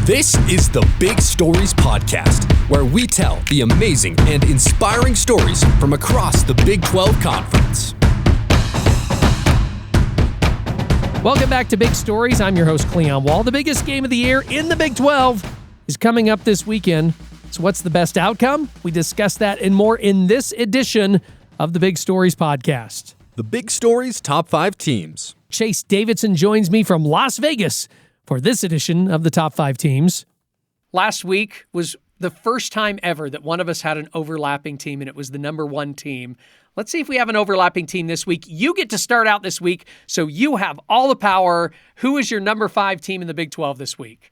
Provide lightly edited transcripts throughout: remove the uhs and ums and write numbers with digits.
This is the Big Stories Podcast, where we tell the amazing and inspiring stories from across the Big 12 Conference. Welcome back to Big Stories. I'm your host, Cleon Wall. The biggest game of the year in the Big 12 is coming up this weekend. So what's the best outcome? We discuss that and more in this edition of the Big Stories Podcast. The Big Stories Top 5 Teams. Chase Davidson joins me from Las Vegas for this edition of the Top 5 Teams. Last week was the first time ever that one of us had an overlapping team, and it was the number one team. Let's see if we have an overlapping team this week. You get to start out this week, so you have all the power. Who is your number 5 team in the Big 12 this week?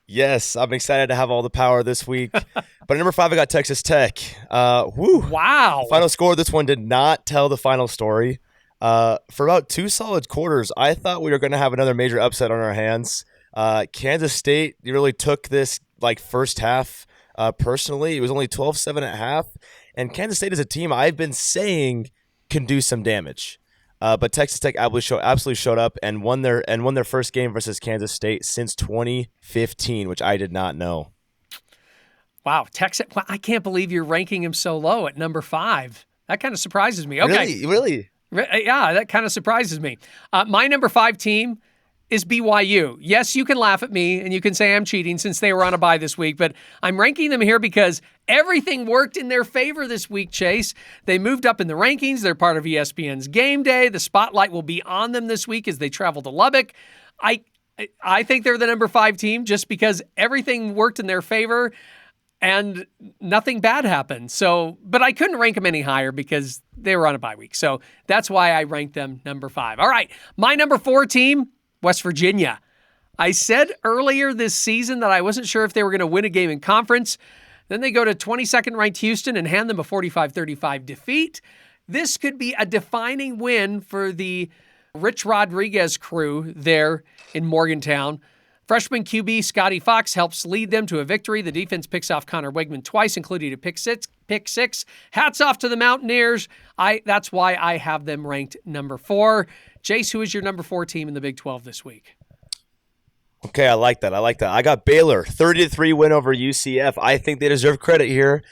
Yes, I'm excited to have all the power this week. But at number 5, I got Texas Tech. Wow. Final score, this one did not tell the final story. For about 2 solid quarters, I thought we were going to have another major upset on our hands. Kansas State really took this first half personally. It was only 12-7 at half. And Kansas State is a team I've been saying can do some damage. But Texas Tech absolutely showed up and won their first game versus Kansas State since 2015, which I did not know. Wow, Texas! I can't believe you're ranking him so low at number 5. That kind of surprises me. Okay, Really? Yeah, that kind of surprises me. My number 5 team is BYU. Yes, you can laugh at me and you can say I'm cheating since they were on a bye this week, but I'm ranking them here because everything worked in their favor this week, Chase. They moved up in the rankings. They're part of ESPN's Game Day. The spotlight will be on them this week as they travel to Lubbock. I think they're the number 5 team just because everything worked in their favor and nothing bad happened. But I couldn't rank them any higher because they were on a bye week. So that's why I ranked them number 5. All right, my number 4 team, West Virginia. I said earlier this season that I wasn't sure if they were going to win a game in conference. Then they go to 22nd ranked Houston and hand them a 45-35 defeat. This could be a defining win for the Rich Rodriguez crew there in Morgantown. Freshman QB Scotty Fox helps lead them to a victory. The defense picks off Connor Wegman twice, including a pick six. Hats off to the Mountaineers. That's why I have them ranked number 4. Chase, who is your number 4 team in the Big 12 this week? Okay, I like that. I got Baylor, 30-3 win over UCF. I think they deserve credit here,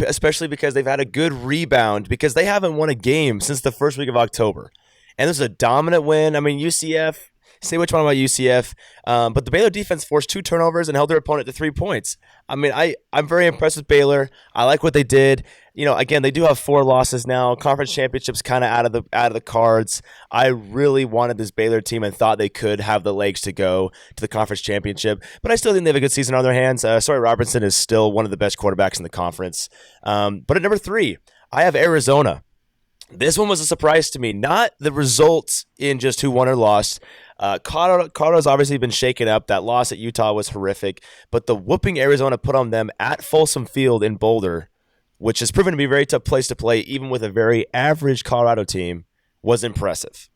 especially because they've had a good rebound because they haven't won a game since the first week of October. And this is a dominant win. I mean, UCF, say which one about UCF, but the Baylor defense forced 2 turnovers and held their opponent to 3 points. I mean, I'm very impressed with Baylor. I like what they did. Again, they do have 4 losses now. Conference championships kind of out of the cards. I really wanted this Baylor team and thought they could have the legs to go to the conference championship, but I still think they have a good season on their hands. Sawyer Robertson is still one of the best quarterbacks in the conference. But at number 3, I have Arizona. This one was a surprise to me. Not the results in just who won or lost. Colorado's obviously been shaken up. That loss at Utah was horrific. But the whooping Arizona put on them at Folsom Field in Boulder, which has proven to be a very tough place to play, even with a very average Colorado team, was impressive.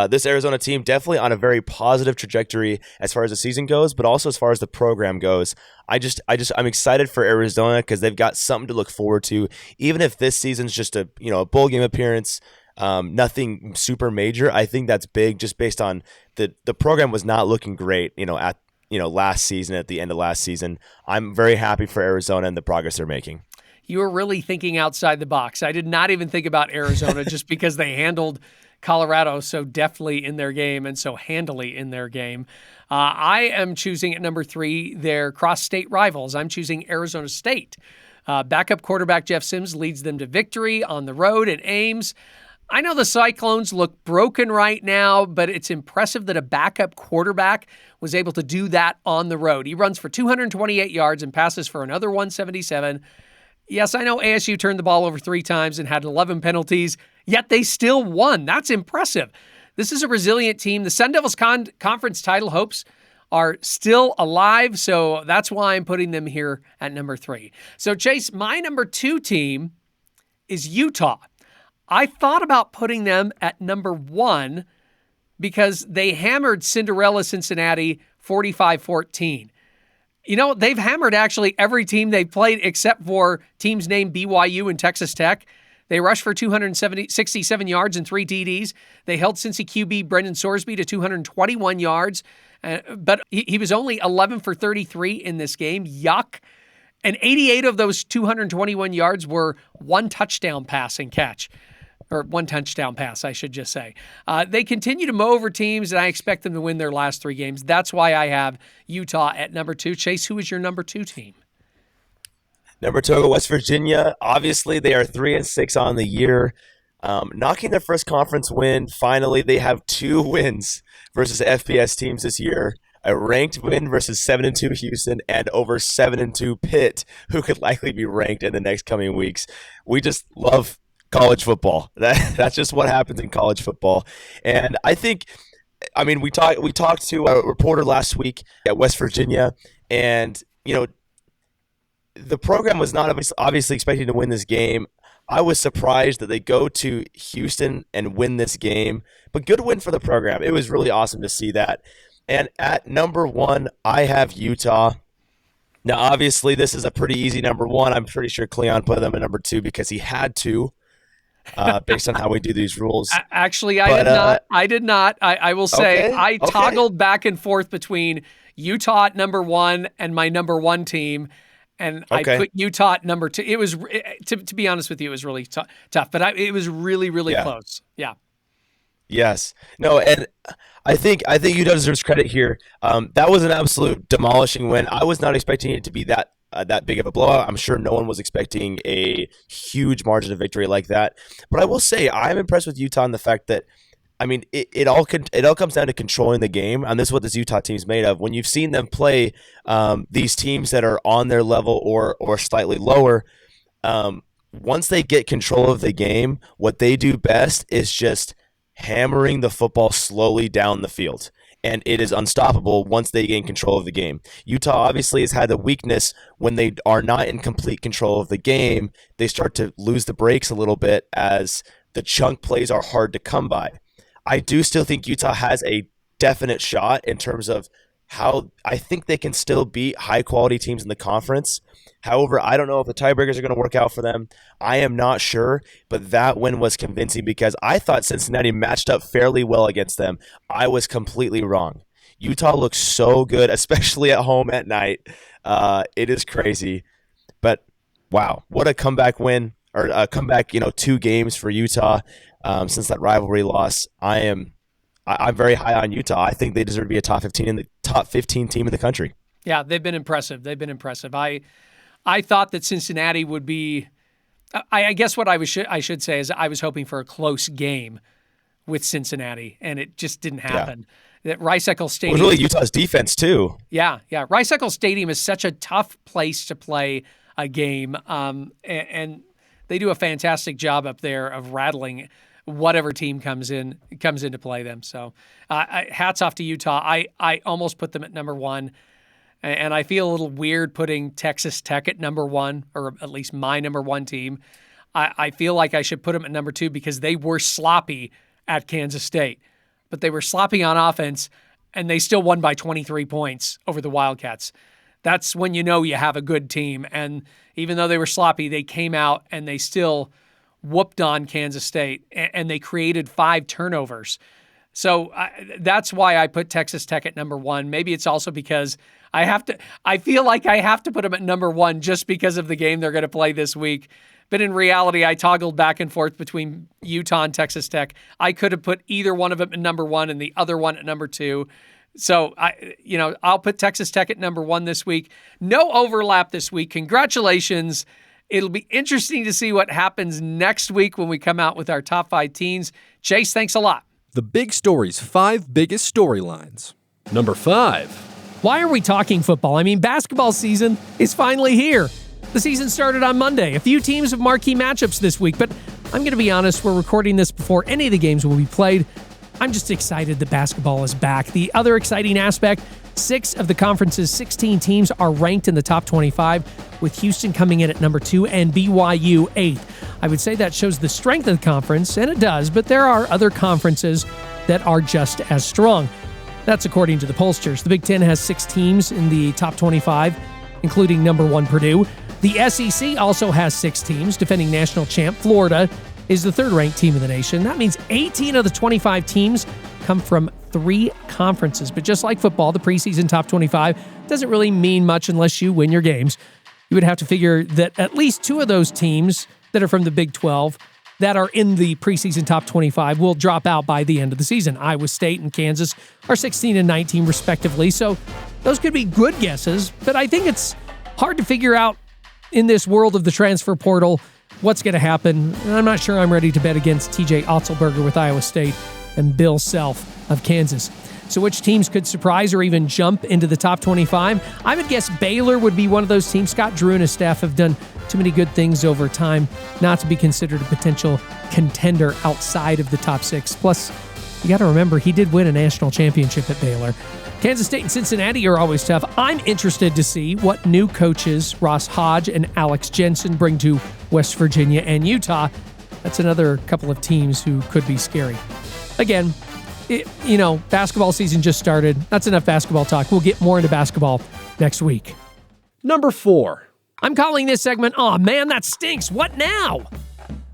This Arizona team definitely on a very positive trajectory as far as the season goes, but also as far as the program goes. I'm excited for Arizona because they've got something to look forward to. Even if this season's just a bowl game appearance, nothing super major. I think that's big just based on the program was not looking great, at last season, at the end of last season. I'm very happy for Arizona and the progress they're making. You were really thinking outside the box. I did not even think about Arizona just because they handled Colorado so deftly in their game and so handily in their game. I am choosing at number 3 their cross-state rivals. I'm choosing Arizona State. Backup quarterback Jeff Sims leads them to victory on the road at Ames. I know the Cyclones look broken right now, but it's impressive that a backup quarterback was able to do that on the road. He runs for 228 yards and passes for another 177. Yes, I know ASU turned the ball over 3 times and had 11 penalties, yet they still won. That's impressive. This is a resilient team. The Sun Devils conference title hopes are still alive, so that's why I'm putting them here at number 3. So, Chase, my number 2 team is Utah. I thought about putting them at number 1 because they hammered Cinderella Cincinnati 45-14. They've hammered actually every team they've played except for teams named BYU and Texas Tech. They rushed for 267 yards and 3 TDs. They held Cincy QB Brendan Sorsby to 221 yards, but he was only 11 for 33 in this game. Yuck. And 88 of those 221 yards were one touchdown pass and catch. Or one touchdown pass, I should just say. They continue to mow over teams, and I expect them to win their last 3 games. That's why I have Utah at number 2. Chase, who is your number 2 team? Number 2, West Virginia. Obviously, they are 3-6 on the year. Knocking their first conference win. Finally, they have 2 wins versus FBS teams this year. A ranked win versus 7-2 Houston and over 7-2 Pitt, who could likely be ranked in the next coming weeks. We just love college football. That's just what happens in college football. And I think, we talked to a reporter last week at West Virginia, and the program was not obviously expecting to win this game. I was surprised that they go to Houston and win this game, but good win for the program. It was really awesome to see that. And at number 1, I have Utah. Now, obviously, this is a pretty easy number 1. I'm pretty sure Cleon put them at number 2 because he had to, based on how we do these rules. Actually, I did not. I will say I toggled back and forth between Utah at number 1 and my number 1 team. And I put Utah at number 2. It was, to be honest with you, it was really tough. But it was really, really close. Yeah. Yes. No, and I think Utah deserves credit here. That was an absolute demolishing win. I was not expecting it to be that big of a blowout. I'm sure no one was expecting a huge margin of victory like that. But I will say I'm impressed with Utah in the fact that, it all comes down to controlling the game, and this is what this Utah team is made of. When you've seen them play these teams that are on their level or slightly lower, once they get control of the game, what they do best is just hammering the football slowly down the field. And it is unstoppable once they gain control of the game. Utah obviously has had the weakness when they are not in complete control of the game. They start to lose the brakes a little bit as the chunk plays are hard to come by. I do still think Utah has a definite shot in terms of how I think they can still beat high-quality teams in the conference. However, I don't know if the tiebreakers are going to work out for them. I am not sure, but that win was convincing because I thought Cincinnati matched up fairly well against them. I was completely wrong. Utah looks so good, especially at home at night. It is crazy. But, wow, what a comeback win, or a comeback, 2 games for Utah since that rivalry loss. I'm very high on Utah. I think they deserve to be a top 15 team in the country. Yeah, they've been impressive. I thought that Cincinnati would be. I guess what I should say is I was hoping for a close game with Cincinnati, and it just didn't happen. Yeah. That Rice-Eccles Stadium. It was really Utah's defense too. Yeah. Rice-Eccles Stadium is such a tough place to play a game, and they do a fantastic job up there of rattling whatever team comes into play them. So hats off to Utah. I almost put them at number 1, and I feel a little weird putting Texas Tech at number 1, or at least my number 1 team. I feel like I should put them at number 2 because they were sloppy at Kansas State, but they were sloppy on offense, and they still won by 23 points over the Wildcats. That's when you know you have a good team. And even though they were sloppy, they came out and they still whooped on Kansas State, and they created 5 turnovers. So that's why I put Texas Tech at number 1. Maybe it's also because I feel like I have to put them at number 1 just because of the game they're going to play this week. But in reality, I toggled back and forth between Utah and Texas Tech. I could have put either one of them at number 1 and the other one at number 2. So, I'll put Texas Tech at number 1 this week. No overlap this week. Congratulations. It'll be interesting to see what happens next week when we come out with our top 5 teams. Chase, thanks a lot. The Big Story's 5 biggest storylines. Number 5. Why are we talking football? Basketball season is finally here. The season started on Monday. A few teams have marquee matchups this week, but I'm going to be honest, we're recording this before any of the games will be played. I'm just excited that basketball is back. The other exciting aspect, 6 of the conference's 16 teams are ranked in the top 25, with Houston coming in at number 2 and BYU 8th. I would say that shows the strength of the conference, and it does, but there are other conferences that are just as strong. That's according to the pollsters. The Big Ten has 6 teams in the top 25, including number 1 Purdue. The SEC also has 6 teams. Defending national champ Florida is the third-ranked team in the nation. That means 18 of the 25 teams come from 3 conferences. But just like football, the preseason top 25 doesn't really mean much unless you win your games. You would have to figure that at least 2 of those teams that are from the Big 12 that are in the preseason top 25 will drop out by the end of the season. Iowa State and Kansas are 16 and 19 respectively. So those could be good guesses, but I think it's hard to figure out in this world of the transfer portal what's going to happen. And I'm not sure I'm ready to bet against TJ Otzelberger with Iowa State and Bill Self of Kansas. So which teams could surprise or even jump into the top 25? I would guess Baylor would be one of those teams. Scott Drew and his staff have done too many good things over time not to be considered a potential contender outside of the top 6. Plus, you got to remember, he did win a national championship at Baylor. Kansas State and Cincinnati are always tough. I'm interested to see what new coaches Ross Hodge and Alex Jensen bring to West Virginia and Utah. That's another couple of teams who could be scary. Again, basketball season just started. That's enough basketball talk. We'll get more into basketball next week. Number 4. I'm calling this segment, "Aw, man, that stinks. What now?"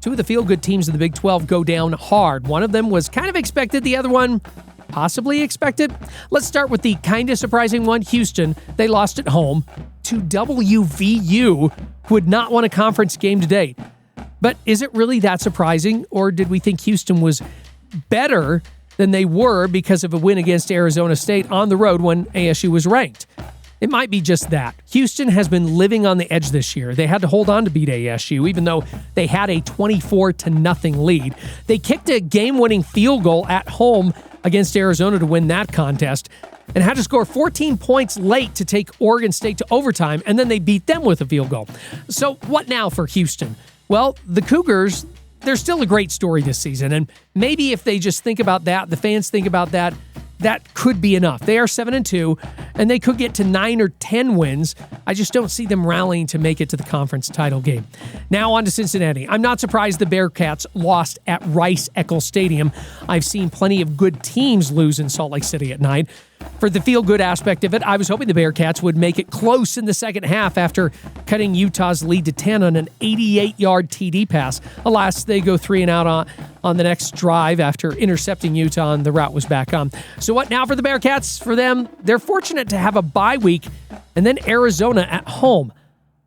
2 of the feel-good teams in the Big 12 go down hard. One of them was kind of expected. The other one, possibly expected. Let's start with the kind of surprising one, Houston. They lost at home to WVU, who had not won a conference game to date. But is it really that surprising, or did we think Houston was better than they were because of a win against Arizona State on the road when ASU was ranked? It might be just that. Houston has been living on the edge this year. They had to hold on to beat ASU, even though they had a 24-0 lead. They kicked a game-winning field goal at home against Arizona to win that contest and had to score 14 points late to take Oregon State to overtime, and then they beat them with a field goal. So what now for Houston? Well, the Cougars, they're still a great story this season, and maybe if they just think about that, the fans think about that, that could be enough. They are 7-2, and they could get to 9 or 10 wins. I just don't see them rallying to make it to the conference title game. Now on to Cincinnati. I'm not surprised the Bearcats lost at Rice-Eccles Stadium. I've seen plenty of good teams lose in Salt Lake City at night. For the feel-good aspect of it, I was hoping the Bearcats would make it close in the second half after cutting Utah's lead to 10 on an 88-yard TD pass. Alas, they go 3 and out on the next drive after intercepting Utah, and the route was back on. So what now for the Bearcats? For them, they're fortunate to have a bye week and then Arizona at home.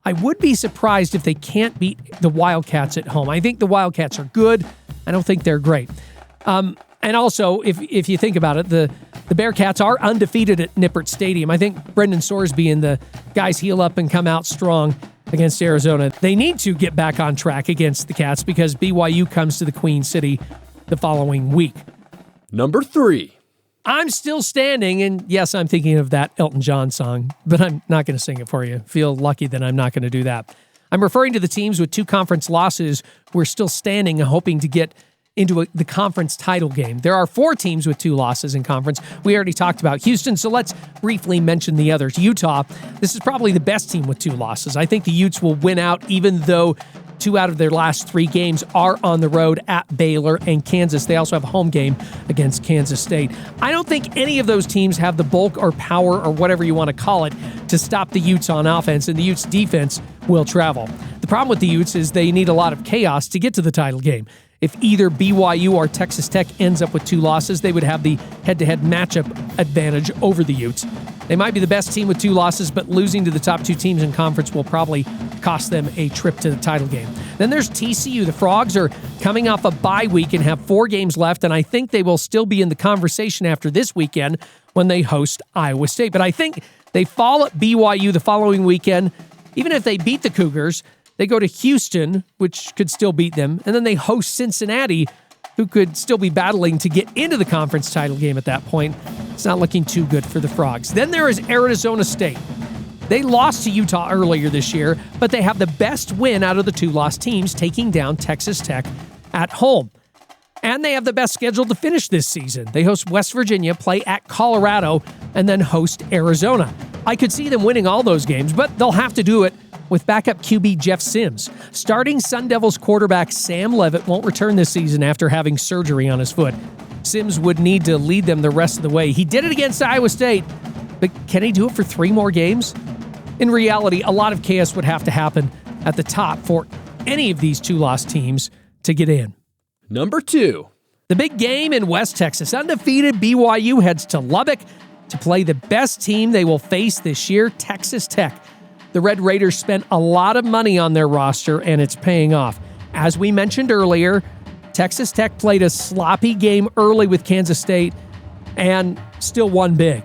I would be surprised if they can't beat the Wildcats at home. I think the Wildcats are good. I don't think they're great. And also, if you think about it, the Bearcats are undefeated at Nippert Stadium. I think Brendan Sorsby and the guys heal up and come out strong against Arizona. They need to get back on track against the Cats because BYU comes to the Queen City the following week. Number 3. I'm still standing, and yes, I'm thinking of that Elton John song, but I'm not going to sing it for you. Feel lucky that I'm not going to do that. I'm referring to the teams with 2 conference losses who are still standing and hoping to get into the conference title game. There are 4 teams with 2 losses in conference. We already talked about Houston, so let's briefly mention the others. Utah, this is probably the best team with 2 losses. I think the Utes will win out, even though 2 out of their last 3 games are on the road at Baylor and Kansas. They also have a home game against Kansas State. I don't think any of those teams have the bulk or power or whatever you want to call it to stop the Utes on offense, and the Utes defense will travel. The problem with the Utes is they need a lot of chaos to get to the title game. If either BYU or Texas Tech ends up with 2 losses, they would have the head-to-head matchup advantage over the Utes. They might be the best team with 2 losses, but losing to the top 2 teams in conference will probably cost them a trip to the title game. Then there's TCU. The Frogs are coming off a bye week and have 4 games left, and I think they will still be in the conversation after this weekend when they host Iowa State. But I think they fall at BYU the following weekend. Even if they beat the Cougars, they go to Houston, which could still beat them, and then they host Cincinnati, who could still be battling to get into the conference title game at that point. It's not looking too good for the Frogs. Then there is Arizona State. They lost to Utah earlier this year, but they have the best win out of the 2 lost teams, taking down Texas Tech at home. And they have the best schedule to finish this season. They host West Virginia, play at Colorado, and then host Arizona. I could see them winning all those games, but they'll have to do it with backup QB Jeff Sims. Starting Sun Devils quarterback Sam Leavitt won't return this season after having surgery on his foot. Sims would need to lead them the rest of the way. He did it against Iowa State, but can he do it for 3 more games? In reality, a lot of chaos would have to happen at the top for any of these two-loss teams to get in. Number 2. The big game in West Texas. Undefeated BYU heads to Lubbock to play the best team they will face this year, Texas Tech. The Red Raiders spent a lot of money on their roster, and it's paying off. As we mentioned earlier, Texas Tech played a sloppy game early with Kansas State and still won big.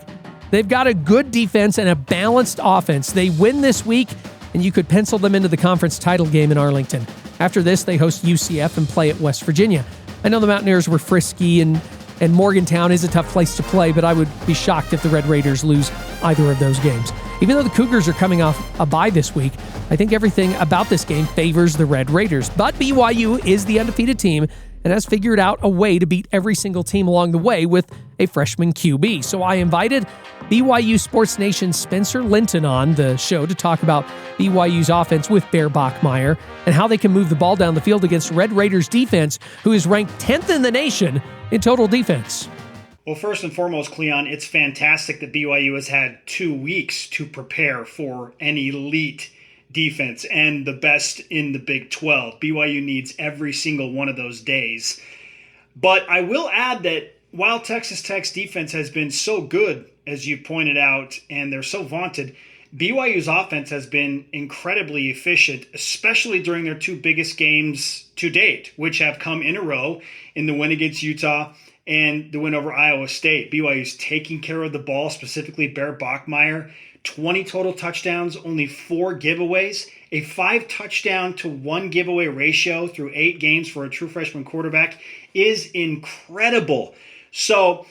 They've got a good defense and a balanced offense. They win this week, and you could pencil them into the conference title game in Arlington. After this, they host UCF and play at West Virginia. I know the Mountaineers were frisky, and Morgantown is a tough place to play, but I would be shocked if the Red Raiders lose either of those games. Even though the Cougars are coming off a bye this week, I think everything about this game favors the Red Raiders. But BYU is the undefeated team and has figured out a way to beat every single team along the way with a freshman QB. So I invited BYU SportsNation's Spencer Linton on the show to talk about BYU's offense with Bear Bachmeier and how they can move the ball down the field against Red Raiders defense, who is ranked 10th in the nation in total defense. Well, first and foremost, Cleon, it's fantastic that BYU has had 2 weeks to prepare for an elite defense and the best in the Big 12. BYU needs every single one of those days. But I will add that while Texas Tech's defense has been so good, as you pointed out, and they're so vaunted, BYU's offense has been incredibly efficient, especially during their 2 biggest games to date, which have come in a row in the win against Utah and the win over Iowa State. BYU's taking care of the ball, specifically Bear Bachmeier. 20 total touchdowns, only 4 giveaways, a 5 touchdown to 1 giveaway ratio through 8 games for a true freshman quarterback is incredible. So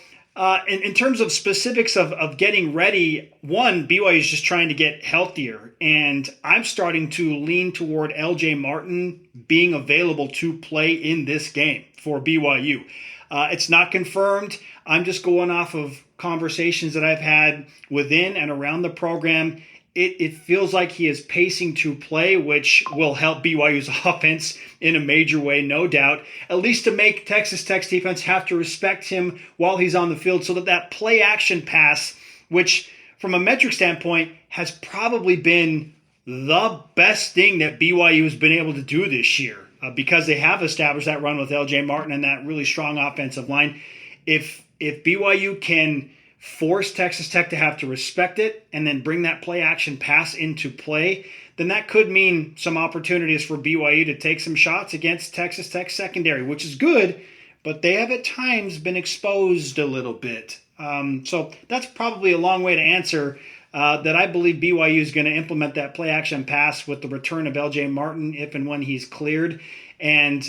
in terms of specifics of getting ready, one, BYU is just trying to get healthier, and I'm starting to lean toward LJ Martin being available to play in this game for BYU. It's not confirmed. I'm just going off of conversations that I've had within and around the program. It feels like he is pacing to play, which will help BYU's offense in a major way, no doubt, at least to make Texas Tech's defense have to respect him while he's on the field, so that play action pass, which from a metric standpoint has probably been the best thing that BYU has been able to do this year, because they have established that run with LJ Martin and that really strong offensive line. If BYU can force Texas Tech to have to respect it and then bring that play action pass into play, then that could mean some opportunities for BYU to take some shots against Texas Tech secondary, which is good, but they have at times been exposed a little bit. So that's probably a long way to answer that I believe BYU is going to implement that play action pass with the return of LJ Martin if and when he's cleared, and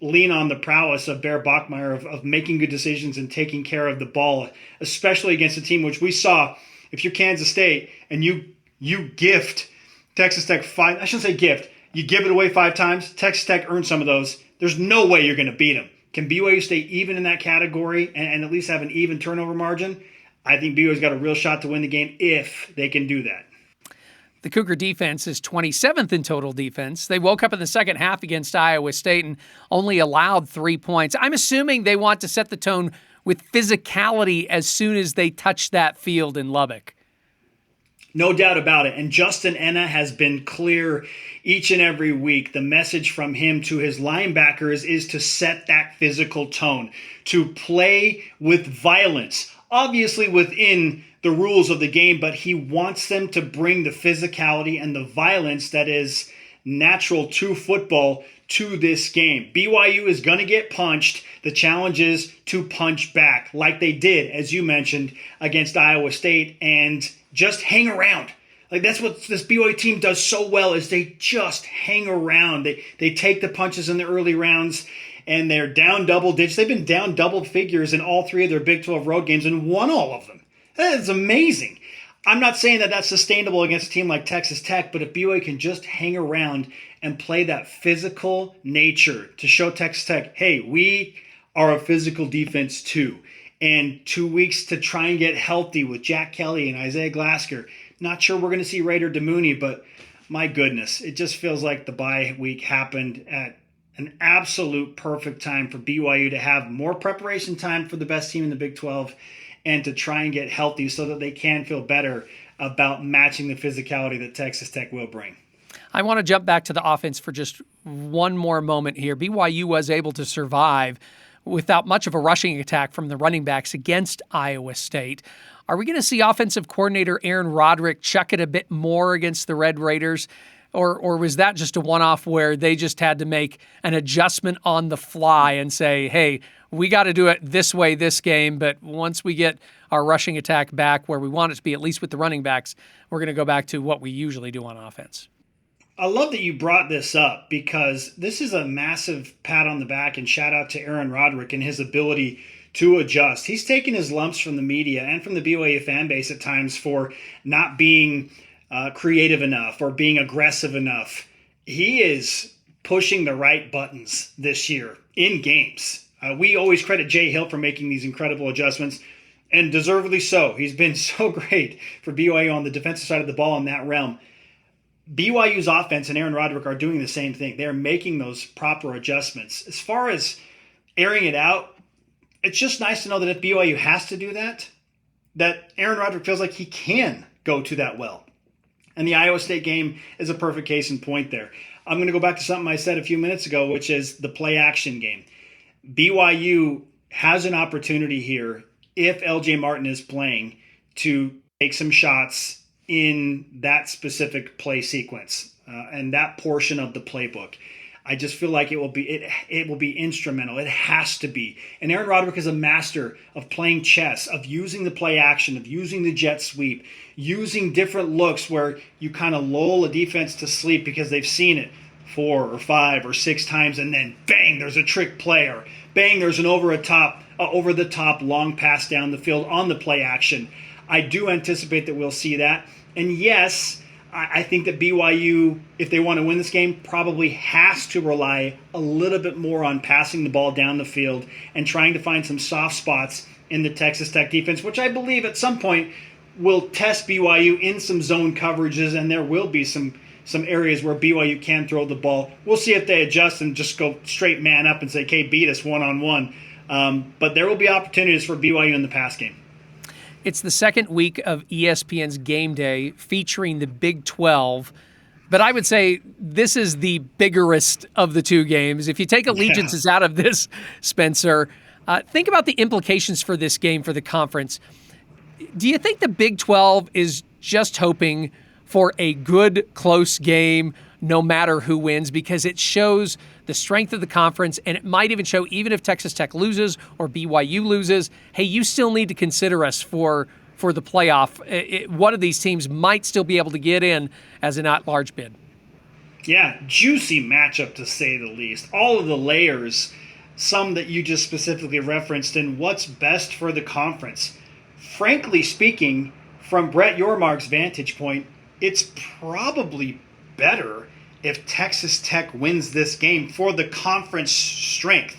lean on the prowess of Bear Bachmeier of making good decisions and taking care of the ball, especially against a team which we saw. If you're Kansas State and you gift Texas Tech 5, I shouldn't say gift, you give it away 5 times, Texas Tech earned some of those. There's no way you're going to beat them. Can BYU stay even in that category and at least have an even turnover margin? I think BYU's got a real shot to win the game if they can do that. The Cougar defense is 27th in total defense. They woke up in the second half against Iowa State and only allowed 3 points. I'm assuming they want to set the tone with physicality as soon as they touch that field in Lubbock. No doubt about it. And Justin Enna has been clear each and every week. The message from him to his linebackers is to set that physical tone, to play with violence, obviously within the rules of the game, but he wants them to bring the physicality and the violence that is natural to football to this game. BYU is going to get punched. The challenge is to punch back like they did, as you mentioned, against Iowa State, and just hang around. Like, that's what this BYU team does so well, is they just hang around. They take the punches in the early rounds, and they're down double digits. They've been down double figures in all 3 of their Big 12 road games and won all of them. That is amazing. I'm not saying that that's sustainable against a team like Texas Tech, but if BYU can just hang around and play that physical nature to show Texas Tech, hey, we are a physical defense too. And 2 weeks to try and get healthy with Jack Kelly and Isaiah Glasker. Not sure we're going to see Raider Demooney, but my goodness, it just feels like the bye week happened at an absolute perfect time for BYU to have more preparation time for the best team in the Big 12 and to try and get healthy so that they can feel better about matching the physicality that Texas Tech will bring. I want to jump back to the offense for just one more moment here. BYU was able to survive without much of a rushing attack from the running backs against Iowa State. Are we going to see offensive coordinator Aaron Roderick chuck it a bit more against the Red Raiders? Or was that just a one-off where they just had to make an adjustment on the fly and say, hey, we got to do it this way this game, but once we get our rushing attack back where we want it to be, at least with the running backs, we're going to go back to what we usually do on offense? I love that you brought this up because this is a massive pat on the back and shout out to Aaron Roderick and his ability to adjust. He's taken his lumps from the media and from the BYU fan base at times for not being creative enough or being aggressive enough. He is pushing the right buttons this year in games. We always credit Jay Hill for making these incredible adjustments, and deservedly so. He's been so great for BYU on the defensive side of the ball in that realm. BYU's offense and Aaron Roderick are doing the same thing. They're making those proper adjustments. As far as airing it out, it's just nice to know that if BYU has to do that Aaron Roderick feels like he can go to that well. And the Iowa State game is a perfect case in point there. I'm going to go back to something I said a few minutes ago, which is the play action game. BYU has an opportunity here, if LJ Martin is playing, to take some shots in that specific play sequence and that portion of the playbook. I just feel like it will be instrumental. It has to be. And Aaron Roderick is a master of playing chess, of using the play action, of using the jet sweep, using different looks where you kind of lull a defense to sleep because they've seen it 4 or 5 or 6 times, and then bang, there's a trick play, or bang, there's an over the top long pass down the field on the play action. I do anticipate that we'll see that. And yes, I think that BYU, if they want to win this game, probably has to rely a little bit more on passing the ball down the field and trying to find some soft spots in the Texas Tech defense, which I believe at some point will test BYU in some zone coverages, and there will be some areas where BYU can throw the ball. We'll see if they adjust and just go straight man up and say, okay, beat us one-on-one. But there will be opportunities for BYU in the pass game. It's the second week of ESPN's Game Day featuring the Big 12, but I would say this is the biggerest of the two games. If you take allegiances out of this, Spencer, think about the implications for this game for the conference. Do you think the Big 12 is just hoping for a good, close game no matter who wins, because it shows the strength of the conference, and it might even show, even if Texas Tech loses or BYU loses, hey, you still need to consider us for the playoff. One of these teams might still be able to get in as an at-large bid. Yeah, juicy matchup to say the least. All of the layers, some that you just specifically referenced, and what's best for the conference. Frankly speaking, from Brett Yormark's vantage point, it's probably better if Texas Tech wins this game for the conference strength,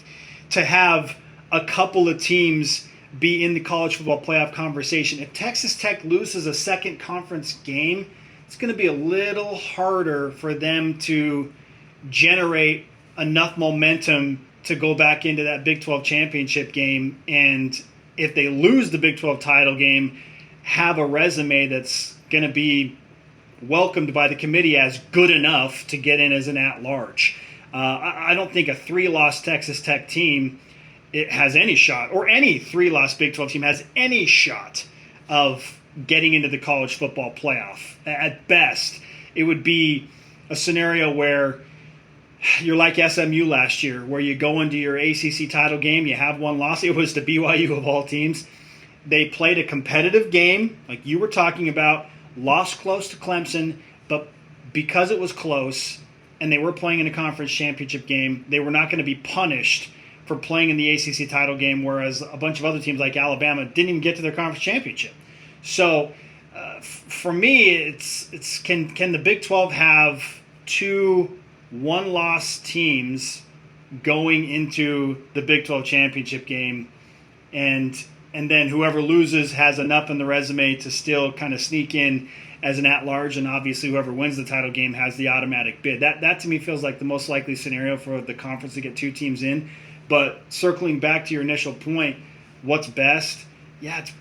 to have a couple of teams be in the college football playoff conversation. If Texas Tech loses a second conference game, it's going to be a little harder for them to generate enough momentum to go back into that Big 12 championship game. And if they lose the Big 12 title game, have a resume that's going to be welcomed by the committee as good enough to get in as an at-large. I don't think a 3-loss Texas Tech team has any shot, or any 3-loss Big 12 team has any shot of getting into the college football playoff. At best, it would be a scenario where you're like SMU last year, where you go into your ACC title game, you have one loss. It was to BYU of all teams. They played a competitive game, like you were talking about, lost close to Clemson, but because it was close and they were playing in a conference championship game, they were not going to be punished for playing in the ACC title game, whereas a bunch of other teams like Alabama didn't even get to their conference championship. So for me, it's can the Big 12 have 2 one-loss teams going into the Big 12 championship game, and then whoever loses has enough in the resume to still kind of sneak in as an at-large, and obviously whoever wins the title game has the automatic bid. That to me feels like the most likely scenario for the conference to get 2 teams in. But circling back to your initial point, what's best? Yeah, it's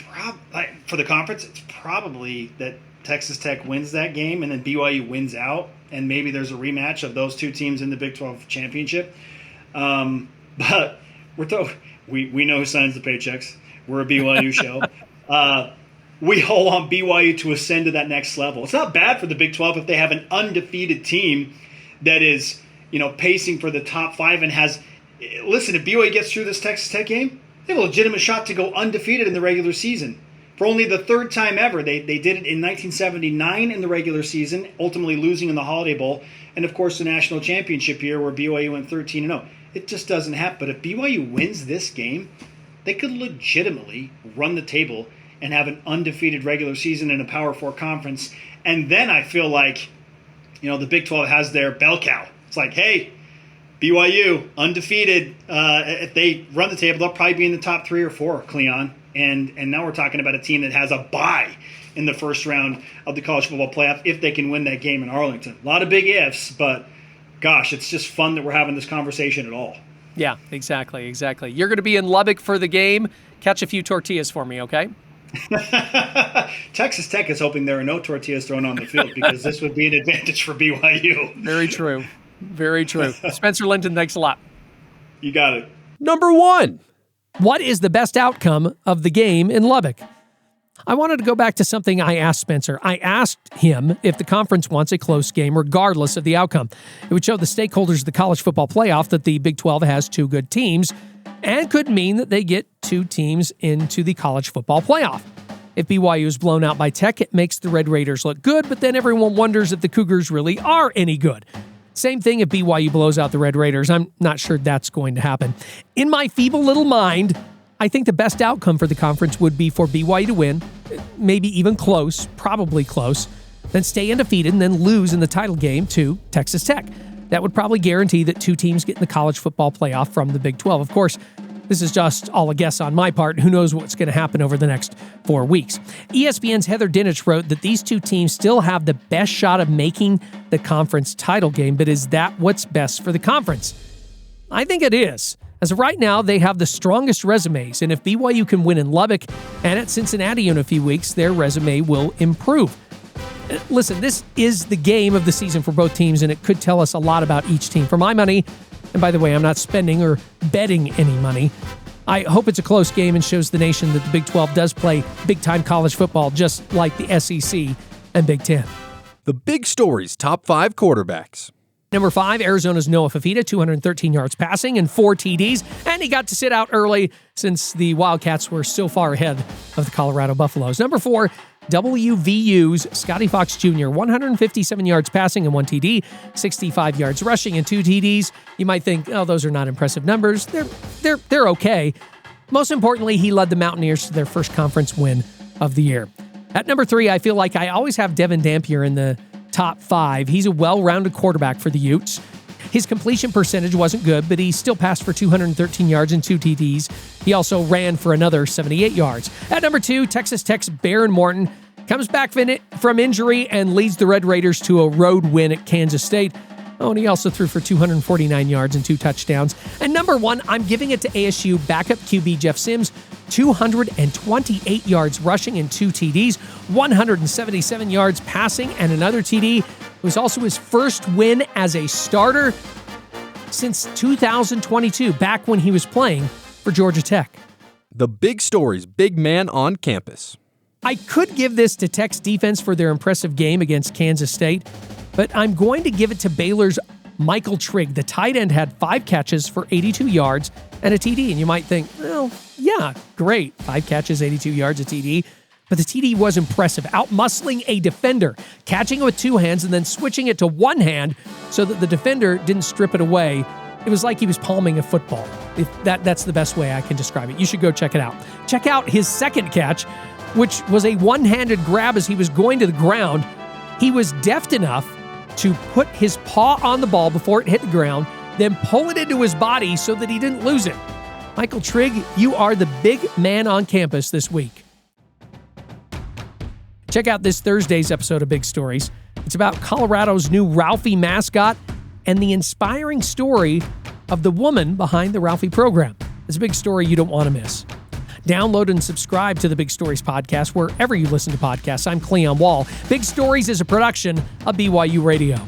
for the conference, it's probably that Texas Tech wins that game and then BYU wins out, and maybe there's a rematch of those two teams in the Big 12 championship. But we know who signs the paychecks. We're a BYU show. We all want BYU to ascend to that next level. It's not bad for the Big 12 if they have an undefeated team that is, pacing for the top 5 and has. Listen, if BYU gets through this Texas Tech game, they have a legitimate shot to go undefeated in the regular season. For only the third time ever. They did it in 1979 in the regular season, ultimately losing in the Holiday Bowl, and of course the national championship year where BYU went 13-0. It just doesn't happen. But if BYU wins this game, they could legitimately run the table and have an undefeated regular season in a Power 4 conference. And then I feel like, the Big 12 has their bell cow. It's like, hey, BYU, undefeated. If they run the table, they'll probably be in the top 3 or 4, Cleon. And now we're talking about a team that has a bye in the first round of the college football playoff if they can win that game in Arlington. A lot of big ifs, but gosh, it's just fun that we're having this conversation at all. Yeah, exactly. You're going to be in Lubbock for the game. Catch a few tortillas for me, okay? Texas Tech is hoping there are no tortillas thrown on the field because this would be an advantage for BYU. Very true. Very true. Spencer Linton, thanks a lot. You got it. Number 1. What is the best outcome of the game in Lubbock? I wanted to go back to something I asked Spencer. I asked him if the conference wants a close game regardless of the outcome. It would show the stakeholders of the college football playoff that the Big 12 has 2 good teams and could mean that they get 2 teams into the college football playoff. If BYU is blown out by Tech, it makes the Red Raiders look good, but then everyone wonders if the Cougars really are any good. Same thing if BYU blows out the Red Raiders. I'm not sure that's going to happen. In my feeble little mind, I think the best outcome for the conference would be for BYU to win, maybe even close, probably close, then stay undefeated and then lose in the title game to Texas Tech. That would probably guarantee that 2 teams get in the college football playoff from the Big 12. Of course, this is just all a guess on my part. Who knows what's going to happen over the next 4 weeks. ESPN's Heather Dinich wrote that these 2 teams still have the best shot of making the conference title game, but is that what's best for the conference? I think it is. As of right now, they have the strongest resumes, and if BYU can win in Lubbock and at Cincinnati in a few weeks, their resume will improve. Listen, this is the game of the season for both teams, and it could tell us a lot about each team. For my money, and by the way, I'm not spending or betting any money, I hope it's a close game and shows the nation that the Big 12 does play big-time college football just like the SEC and Big 10. The Big Story's top 5 quarterbacks. Number 5, Arizona's Noah Fafita, 213 yards passing and 4 TDs, and he got to sit out early since the Wildcats were so far ahead of the Colorado Buffaloes. Number 4, WVU's Scotty Fox Jr., 157 yards passing and 1 TD, 65 yards rushing and 2 TDs. You might think, oh, those are not impressive numbers. They're okay. Most importantly, he led the Mountaineers to their first conference win of the year. At number 3, I feel like I always have Devin Dampier in the top 5. He's a well-rounded quarterback for the Utes. His completion percentage wasn't good, but he still passed for 213 yards and 2 TDs. He also ran for another 78 yards. At number 2, Texas Tech's Baron Morton comes back from injury and leads the Red Raiders to a road win at Kansas State. Oh, and he also threw for 249 yards and 2 touchdowns. And number 1, I'm giving it to ASU backup QB Jeff Sims, 228 yards rushing and 2 TDs, 177 yards passing and another TD. It was also his first win as a starter since 2022, back when he was playing for Georgia Tech. The Big Story's big man on campus. I could give this to Tech's defense for their impressive game against Kansas State, but I'm going to give it to Baylor's Michael Trigg. The tight end had 5 catches for 82 yards and a TD. And you might think, well, yeah, great. 5 catches, 82 yards, a TD. But the TD was impressive, out-muscling a defender, catching it with 2 hands and then switching it to 1 hand so that the defender didn't strip it away. It was like he was palming a football. That's the best way I can describe it. You should go check it out. Check out his second catch, which was a one-handed grab as he was going to the ground. He was deft enough to put his paw on the ball before it hit the ground, then pull it into his body so that he didn't lose it. Michael Trigg, you are the big man on campus this week. Check out this Thursday's episode of Big Stories. It's about Colorado's new Ralphie mascot and the inspiring story of the woman behind the Ralphie program. It's a big story you don't want to miss. Download and subscribe to the Big Stories podcast wherever you listen to podcasts. I'm Cleon Wall. Big Stories is a production of BYU Radio.